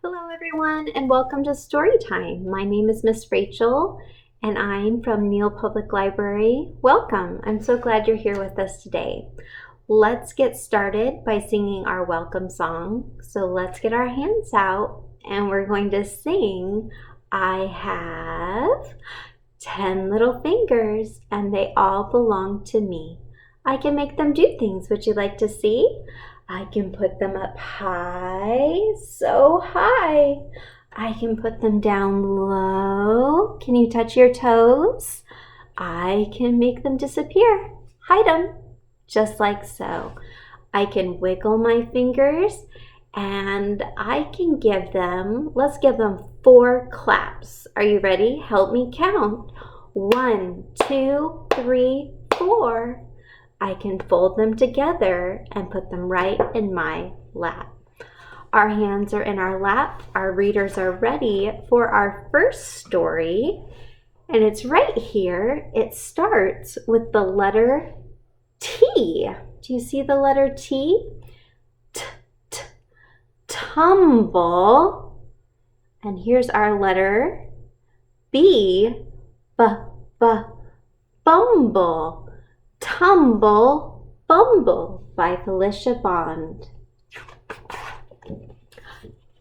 Hello, everyone, and welcome to Storytime. My name is Miss Rachel, and I'm from Neal Public Library. Welcome. I'm so glad you're here with us today. Let's get started by singing our welcome song. So let's get our hands out, and we're going to sing, I have 10 little fingers, and they all belong to me. I can make them do things. Would you like to see? I can put them up high, so high. I can put them down low. Can you touch your toes? I can make them disappear. Hide them, just like so. I can wiggle my fingers and I can let's give them 4 claps. Are you ready? Help me count. 1, 2, 3, 4. I can fold them together and put them right in my lap. Our hands are in our lap. Our readers are ready for our first story. And it's right here. It starts with the letter T. Do you see the letter T? Tumble. And here's our letter B. Bumble. Tumble Bumble by Felicia Bond.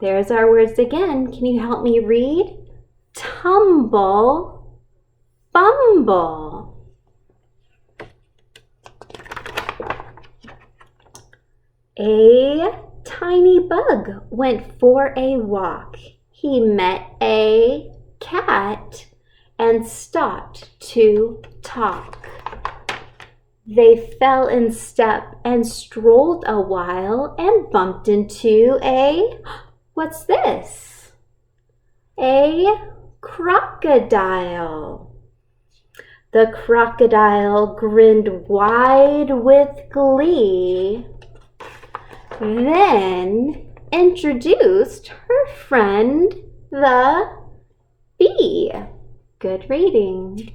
There's our words again. Can you help me read? Tumble Bumble. A tiny bug went for a walk. He met a cat and stopped to talk. They fell in step and strolled a while and bumped into what's this? A crocodile. The crocodile grinned wide with glee, then introduced her friend, the bee. Good reading.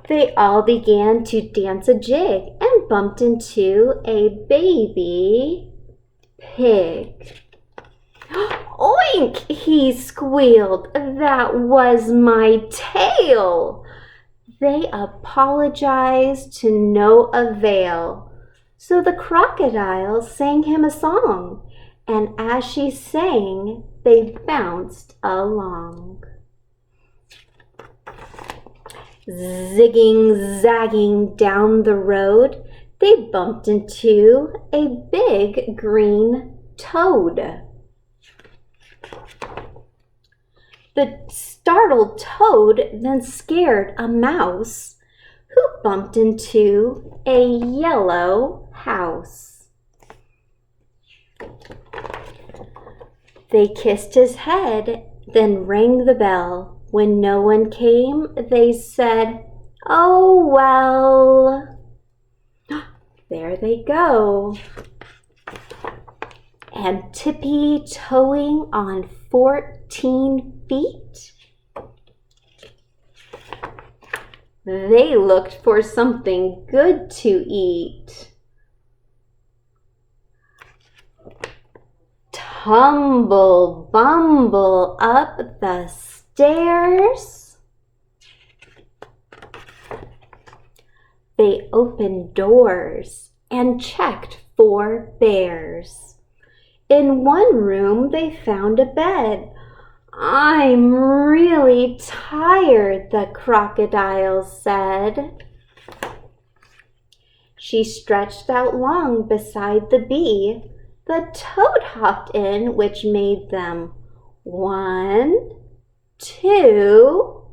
They all began to dance a jig and bumped into a baby pig. Oink, he squealed. That was my tail. They apologized to no avail. So the crocodile sang him a song, and as she sang, they bounced along. Zigging, zagging down the road, they bumped into a big green toad. The startled toad then scared a mouse who bumped into a yellow house. They kissed his head, then rang the bell. When no one came, they said, "Oh, well." There they go. And tippy-toeing on 14 feet, they looked for something good to eat. Tumble, bumble up the stairs. They opened doors and checked for bears. In one room they found a bed. "I'm really tired," the crocodile said. She stretched out long beside the bee. The toad hopped in, which made them 1, 2,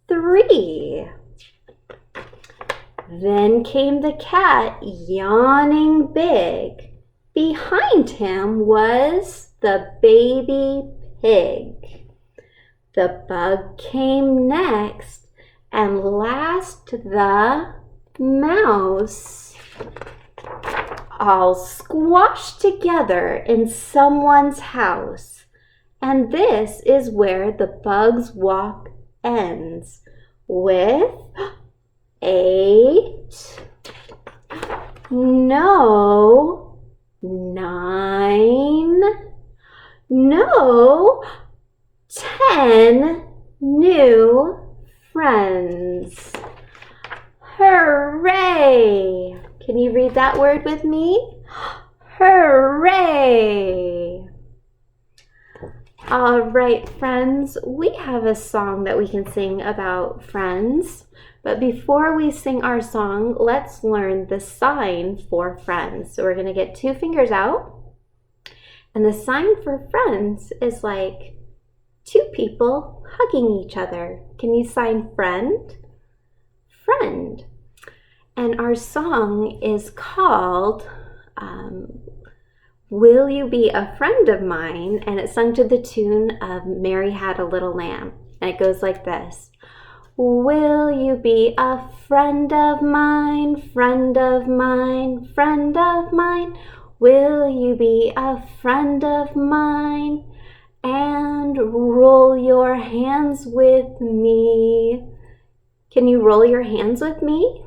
3. Then came the cat, yawning big. Behind him was the baby pig. The bug came next, and last the mouse. All squashed together in someone's house. And this is where the bug's walk ends, with 8, no, 9, No, 10 new friends. Hooray! Can you read that word with me? Hooray! All right, friends, we have a song that we can sing about friends. But before we sing our song, let's learn the sign for friends. So we're going to get 2 fingers out. And the sign for friends is like 2 people hugging each other. Can you sign friend? Friend. And our song is called Will You Be a Friend of Mine? And it's sung to the tune of Mary Had a Little Lamb. And it goes like this. Will you be a friend of mine, friend of mine, friend of mine? Will you be a friend of mine? And roll your hands with me. Can you roll your hands with me?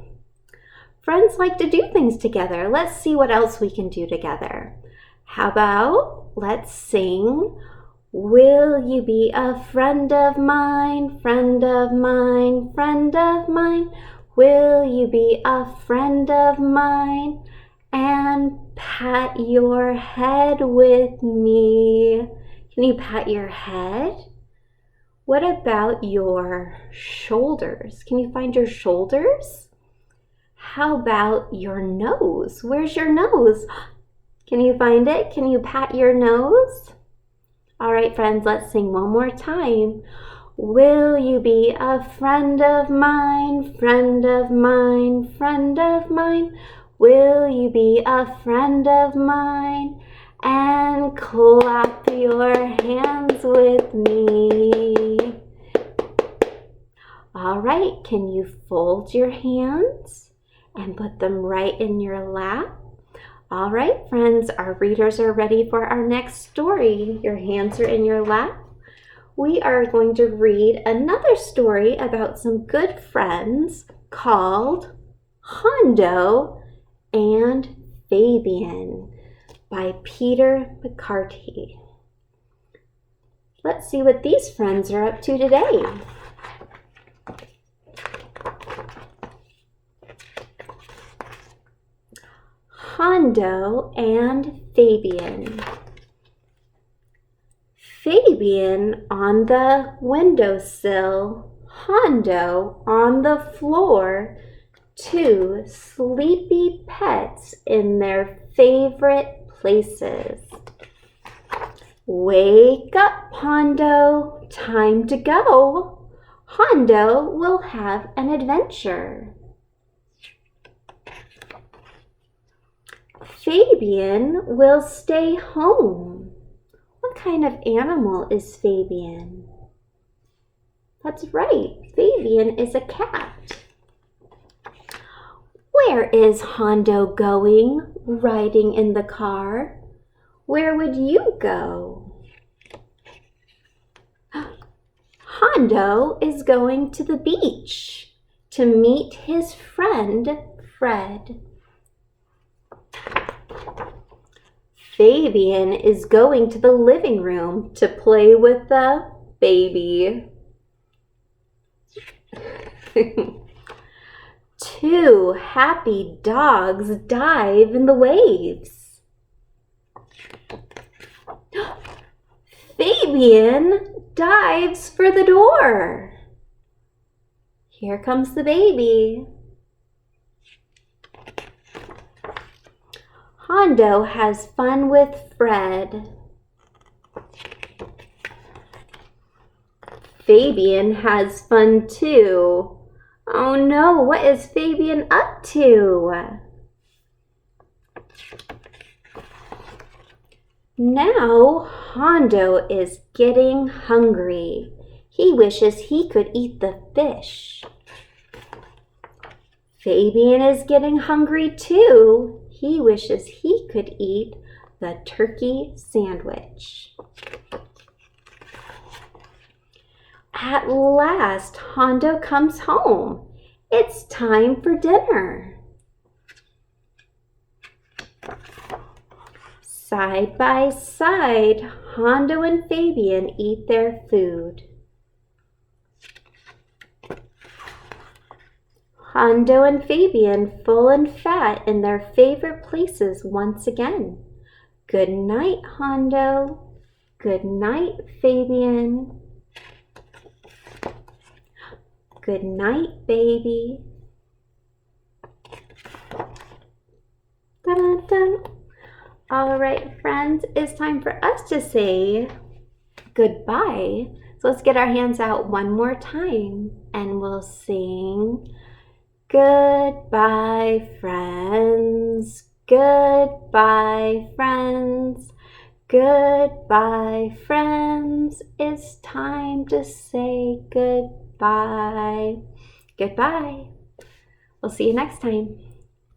Friends like to do things together. Let's see what else we can do together. How about let's sing, will you be a friend of mine, friend of mine, friend of mine? Will you be a friend of mine? And pat your head with me. Can you pat your head? What about your shoulders? Can you find your shoulders? How about your nose? Where's your nose? Can you find it? Can you pat your nose? All right, friends, let's sing one more time. Will you be a friend of mine, friend of mine, friend of mine? Will you be a friend of mine? And clap your hands with me. All right, can you fold your hands and put them right in your lap? All right, friends, our readers are ready for our next story. Your hands are in your lap. We are going to read another story about some good friends called Hondo and Fabian by Peter McCarthy. Let's see what these friends are up to today. Hondo and Fabian. Fabian on the windowsill, Hondo on the floor, 2 sleepy pets in their favorite places. Wake up, Hondo, time to go. Hondo will have an adventure. Fabian will stay home. What kind of animal is Fabian? That's right, Fabian is a cat. Where is Hondo going, riding in the car? Where would you go? Hondo is going to the beach to meet his friend Fred. Fabian is going to the living room to play with the baby. 2 happy dogs dive in the waves. Fabian dives for the door. Here comes the baby. Hondo has fun with Fred. Fabian has fun too. Oh no, what is Fabian up to? Now Hondo is getting hungry. He wishes he could eat the fish. Fabian is getting hungry too. He wishes he could eat the turkey sandwich. At last, Hondo comes home. It's time for dinner. Side by side, Hondo and Fabian eat their food. Hondo and Fabian full and fat in their favorite places once again. Good night, Hondo. Good night, Fabian. Good night, baby. Dun-dun-dun. All right, friends, it's time for us to say goodbye. So let's get our hands out one more time and we'll sing goodbye, friends. Goodbye, friends. Goodbye, friends. It's time to say goodbye. Goodbye. We'll see you next time.